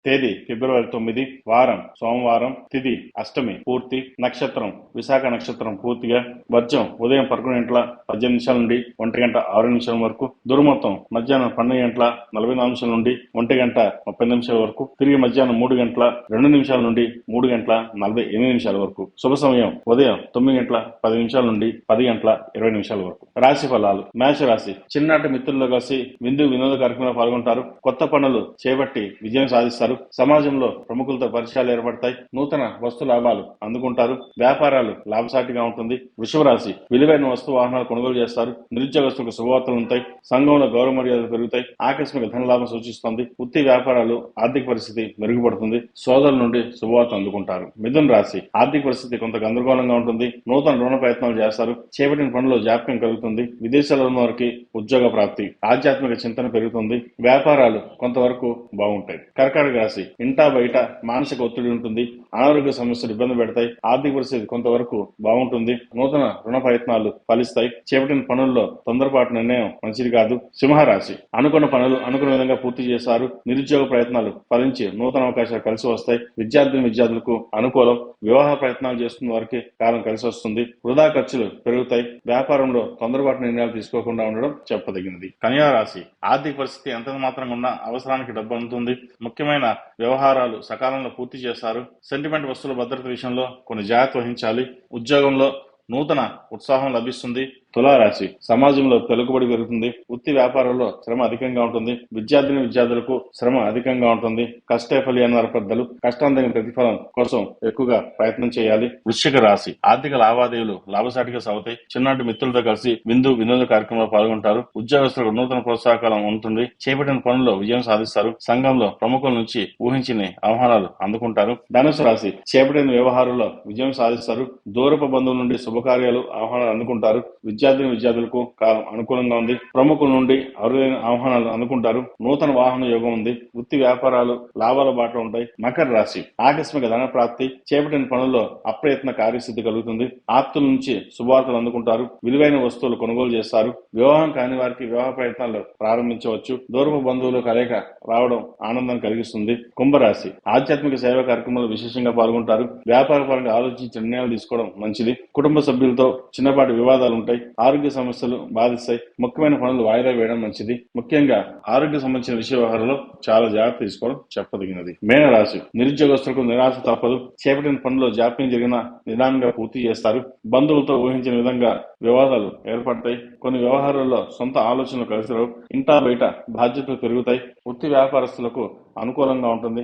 తేదీ ఫిబ్రవరి 9, వారం సోమవారం, తిథి అష్టమి పూర్తి, నక్షత్రం విశాఖ నక్షత్రం పూర్తిగా, వర్జం ఉదయం 11:18 నుండి 1:06 వరకు, దుర్ముహూర్తం మధ్యాహ్నం 12:44 నుండి 1:30 వరకు, తిరిగి మధ్యాహ్నం 3:02 నుండి 3:48 వరకు. శుభ సమయం ఉదయం 9:10 నుండి 10:20 వరకు. రాశి ఫలాలు. మేష రాశి. చిన్ననాటి మిత్రుల్లో కలిసి విందు వినోద కార్యక్రమంలో పాల్గొంటారు. కొత్త పనులు చేపట్టి విజయం సాధిస్తారు. సమాజంలో ప్రముఖులతో పరిచయాలు ఏర్పడతాయి. నూతన వస్తు లాభాలు అందుకుంటారు. వ్యాపారాలు లాభసాటిగా ఉంటుంది. వృషభ రాశి. విలువైన వస్తు వాహనాలు కొనుగోలు చేస్తారు. నిరుద్యోగస్తులకు శుభవార్తలు ఉంటాయి. సంఘంలో గౌరవ మర్యాదలు పెరుగుతాయి. ఆకస్మిక ధన లాభం సూచిస్తుంది. వృత్తి వ్యాపారాలు ఆర్థిక పరిస్థితి మెరుగుపడుతుంది. సోదరుల నుండి శుభవార్త అందుకుంటారు. మిథున రాశి. ఆర్థిక పరిస్థితి కొంత గందరగోళంగా ఉంటుంది. నూతన రుణ ప్రయత్నాలు చేస్తారు. చేపట్టిన పనుల్లో జాప్యం కలుగుతుంది. విదేశాల్లో ఉన్న వారికి ఉద్యోగ ప్రాప్తి. ఆధ్యాత్మిక చింతన పెరుగుతుంది. వ్యాపారాలు కొంతవరకు బాగుంటాయి. కర్కాటక రాశి. ఇంటా బయట మానసిక ఒత్తిడి ఉంటుంది. అనారోగ్య సమస్యలు ఇబ్బంది పెడతాయి. ఆర్థిక పరిస్థితి కొంతవరకు బాగుంటుంది. నూతన రుణ ప్రయత్నాలు ఫలిస్తాయి. చేపట్టిన పనుల్లో తొందరపాటు నిర్ణయం మంచిది కాదు. సింహరాశి. అనుకున్న పనులు అనుకున్న విధంగా పూర్తి చేస్తారు. నిరుద్యోగ ప్రయత్నాలు ఫలించి నూతన అవకాశాలు కలిసి వస్తాయి. విద్యార్థులకు అనుకూలం. వివాహ ప్రయత్నాలు చేస్తున్న వారికి కాలం కలిసి వస్తుంది. వృధా ఖర్చులు పెరుగుతాయి. వ్యాపారంలో తొందరపాటు నిర్ణయాలు తీసుకోకుండా ఉండడం చెప్పదగినది. కన్యా రాశి. ఆర్థిక పరిస్థితి ఎంత మాత్రంగా ఉన్నా అవసరానికి డబ్బు అందుతుంది. ముఖ్యమైన వ్యవహారాలు సకాలంలో పూర్తి చేస్తారు. సెంటిమెంట్ వస్తువుల భద్రత విషయంలో కొన్ని జాగ్రత్త వహించాలి. ఉద్యోగంలో నూతన ఉత్సాహం లభిస్తుంది. తులారాశి. సమాజంలో పలుకుబడి పెరుగుతుంది. వృత్తి వ్యాపారంలో శ్రమ అధికంగా ఉంటుంది. విద్యార్థులకు శ్రమ అధికంగా ఉంటుంది. కష్టే ఫలియన్నారు పెద్దలు. కష్టం తగిన ప్రతిఫలం కోసం ఎక్కువగా ప్రయత్నం చేయాలి. వృశ్చిక రాశి. ఆర్థిక లావాదేవీలు లాభసాటిగా సాగుతాయి. చిన్ననాటి మిత్రులతో కలిసి విందు వినోద కార్యక్రమంలో పాల్గొంటారు. ఉద్యోగస్తులకు నూతన ప్రోత్సాహకాలం ఉంటుంది. చేపట్టిన పనుల్లో విజయం సాధిస్తారు. సంఘంలో ప్రముఖుల నుంచి ఊహించిన ఆహ్వానాలు అందుకుంటారు. ధనుసు రాశి. చేపట్టిన వ్యవహారంలో విజయం సాధిస్తారు. దూరపు బంధువుల నుండి శుభకార్యాలు ఆహ్వానాలు అందుకుంటారు. విద్యార్థులకు కాలం అనుకూలంగా ఉంది. ప్రముఖుల నుండి అరుదైన ఆహ్వానాలు అందుకుంటారు. నూతన వాహన యోగం ఉంది. వృత్తి వ్యాపారాలు లాభాల బాట ఉంటాయి. మకర రాశి. ఆకస్మిక ధన ప్రాప్తి. చేపట్టిన పనుల్లో అప్రయత్న కార్యసిద్ధి కలుగుతుంది. ఆప్తుల నుంచి శుభవార్తలు అందుకుంటారు. విలువైన వస్తువులు కొనుగోలు చేస్తారు. వివాహం కాని వారికి వివాహ ప్రయత్నాలు ప్రారంభించవచ్చు. దూరపు బంధువులు కలయిక రావడం ఆనందాన్ని కలిగిస్తుంది. కుంభరాశి. ఆధ్యాత్మిక సేవా కార్యక్రమాలు విశేషంగా పాల్గొంటారు. వ్యాపార పరంగా ఆలోచించి నిర్ణయాలు తీసుకోవడం మంచిది. కుటుంబ సభ్యులతో చిన్నపాటి వివాదాలు ఉంటాయి. ఆరోగ్య సమస్యలు బాధిస్తాయి. ముఖ్యమైన పనులు వాయిదా వేయడం మంచిది. ముఖ్యంగా ఆరోగ్య సంబంధించిన విషయ వ్యవహారంలో చాలా జాగ్రత్త తీసుకోవడం చెప్పదగినది. మేనరాశి. నిరుద్యోగస్తులకు నిరాశ తప్పదు. చేపట్టిన పనుల్లో జాప్యం జరిగిన నిదానంగా పూర్తి చేస్తారు. బంధువులతో ఊహించిన విధంగా వివాదాలు ఏర్పడతాయి. కొన్ని వ్యవహారాల్లో సొంత ఆలోచనలు కలిసి రావు. ఇంటా బయట బాధ్యతలు పెరుగుతాయి. వృత్తి వ్యాపారస్తులకు అనుకూలంగా ఉంటుంది.